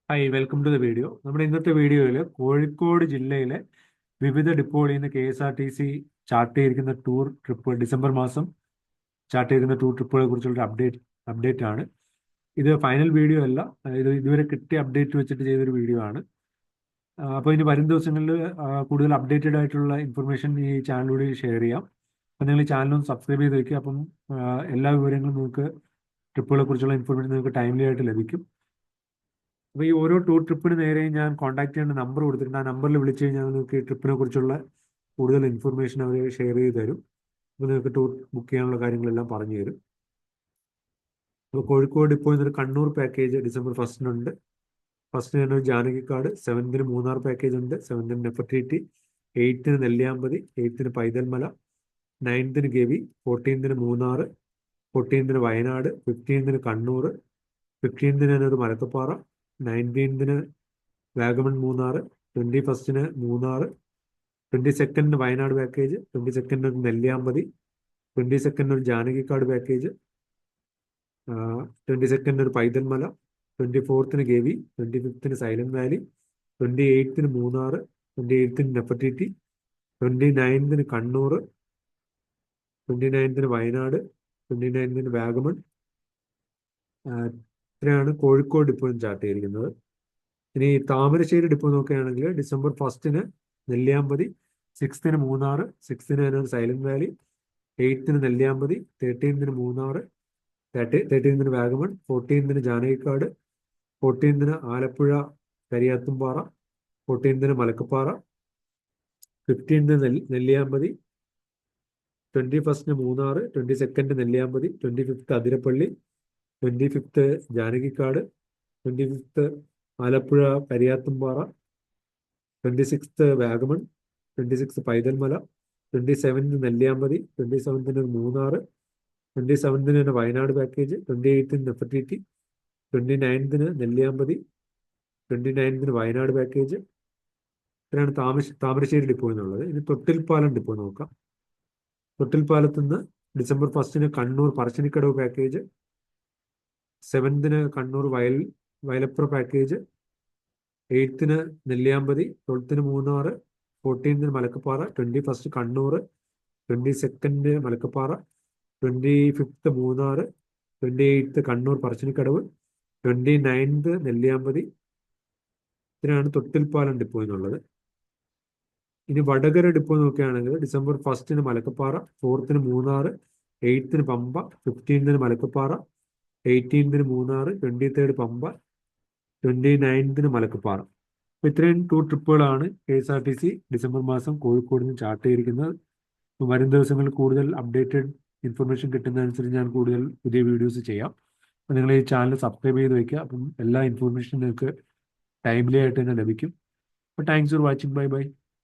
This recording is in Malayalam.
Hi welcome to the video. നമ്മുടെ ഇന്നത്തെ വീഡിയോയിൽ കോഴിക്കോട് ജില്ലയിലെ വിവിധ ഡിപ്പോകളിൽ നിന്ന് KSRTC ചാർട്ട് ചെയ്തിരിക്കുന്ന ടൂർ ട്രിപ്പ് ഡിസംബർ മാസം ചാർട്ട് ചെയ്തിരിക്കുന്ന ടൂർ ട്രിപ്പുകളെ കുറിച്ചുള്ള അപ്ഡേറ്റ് ആണ്. ഇത് ഫൈനൽ വീഡിയോ അല്ല, ഇത് ഇതുവരെ കിട്ടിയ അപ്ഡേറ്റ് വെച്ചിട്ട് ചെയ്തൊരു വീഡിയോ ആണ്. അപ്പോൾ ഇനി വരും ദിവസങ്ങളിൽ കൂടുതൽ അപ്ഡേറ്റഡ് ആയിട്ടുള്ള ഇൻഫർമേഷൻ ഈ ചാനലിലൂടെ ഷെയർ ചെയ്യാം. അപ്പം നിങ്ങൾ ഈ ചാനലൊന്ന് സബ്സ്ക്രൈബ് ചെയ്ത് വയ്ക്കുക. അപ്പം എല്ലാ വിവരങ്ങളും നിങ്ങൾക്ക് ട്രിപ്പുകളെ കുറിച്ചുള്ള ഇൻഫർമേഷൻ നിങ്ങൾക്ക് ടൈംലി ആയിട്ട് ലഭിക്കും. അപ്പോൾ ഈ ഓരോ ടൂർ ട്രിപ്പിന് നേരെ ഞാൻ കോൺടാക്ട് ചെയ്യേണ്ട നമ്പർ കൊടുത്തിട്ടുണ്ട്. ആ നമ്പറിൽ വിളിച്ചു കഴിഞ്ഞാൽ നിങ്ങൾക്ക് ഈ ട്രിപ്പിനെ കുറിച്ചുള്ള കൂടുതൽ ഇൻഫർമേഷൻ അവർ ഷെയർ ചെയ്ത് തരും. അപ്പോൾ നിങ്ങൾക്ക് ടൂർ ബുക്ക് ചെയ്യാനുള്ള കാര്യങ്ങളെല്ലാം പറഞ്ഞു തരും. അപ്പോൾ കോഴിക്കോട് ഇപ്പോൾ ഇന്നൊരു കണ്ണൂർ പാക്കേജ് ഡിസംബർ ഫസ്റ്റിനുണ്ട്. ഫസ്റ്റിന് തന്നെ ഒരു ജാനകിക്കാട്, 7th മൂന്നാർ പാക്കേജ് ഉണ്ട്, 7th Nefertiti, 8th Nelliyampathy, 8th Paithalmala, 9th Gavi, 14th Munnar, 14th Wayanad, 15th Kannur, 15th ഒരു Malakkappara, 19th Vagamon Munnar, 21st Munnar, 22nd Wayanad package, 22nd ഒരു നെല്ലിയാമ്പതി, 22nd ഒരു ജാനകിക്കാട് പാക്കേജ്, 22nd ഒരു Paithalmala, 24th Gavi, 25th silent valley, 28th Munnar, 28th Nefertiti, 29th Kannur, 29th Wayanad, 29th Vagamon. ഇത്രയാണ് കോഴിക്കോട് ഡിപ്പോ ചാർട്ട് ചെയ്തിരിക്കുന്നത്. ഇനി താമരശ്ശേരി ഡിപ്പോ നോക്കുകയാണെങ്കിൽ ഡിസംബർ ഫസ്റ്റിന് Nelliyampathy, 6th Munnar, 6th Silent Valley, 8th Nelliyampathy, 13th Munnar, 13th Vagamon, 14th Janakikkad, 14th Alappuzha Kariyathumpara, 14th Malakkappara, 15th Nelliyampathy, 21st Munnar, 22nd Nelliyampathy, 25th Athirappilly, 25th Janakikkad, 25th Alappuzha Kariyathumpara, 26th Vagamon, 26th Paithalmala, 27th Nelliyampathy, 27th Munnar, 27th Wayanad package, 28th Nefertiti, 29th Nelliyampathy, 29th Wayanad package. ഇത്രയാണ് താമരശ്ശേരി ഡിപ്പോ എന്നുള്ളത്. ഇനി തൊട്ടിൽപ്പാലം ഡിപ്പോ നോക്കാം. തൊട്ടിൽപ്പാലത്ത് നിന്ന് ഡിസംബർ ഫസ്റ്റിന് Kannur Parassinikkadavu package, 7th Kannur Vayalapra package, 8th Nelliyampathy, 12th Munnar, 14th Malakkappara, 21st Kannur, 22nd Malakkappara, 25th Munnar, 28th Kannur Parassinikkadavu, 29th Nelliyampathy. ഇതിനാണ് തൊട്ടിൽപ്പാലം ഡിപ്പോ എന്നുള്ളത്. ഇനി വടകര ഡിപ്പോ നോക്കുകയാണെങ്കിൽ ഡിസംബർ ഫസ്റ്റിന് Malakkappara, 4th Munnar, 8th Pamba, 15th Malakkappara, 18th Munnar, 23rd Pamba, 29th Malakkappara. അപ്പോൾ ഇത്രയും ടൂർ ട്രിപ്പുകളാണ് KSRTC ഡിസംബർ മാസം കോഴിക്കോട് നിന്ന് ചാർട്ട് ചെയ്തിരിക്കുന്നത്. വരും ദിവസങ്ങളിൽ കൂടുതൽ അപ്ഡേറ്റഡ് ഇൻഫർമേഷൻ കിട്ടുന്നതനുസരിച്ച് ഞാൻ കൂടുതൽ പുതിയ വീഡിയോസ് ചെയ്യാം. അപ്പോൾ നിങ്ങൾ ഈ ചാനൽ സബ്സ്ക്രൈബ് ചെയ്ത് വയ്ക്കുക. അപ്പം എല്ലാ ഇൻഫർമേഷനും നിങ്ങൾക്ക് ടൈംലി ആയിട്ട് തന്നെ ലഭിക്കും. അപ്പോൾ thanks for watching. Bye bye.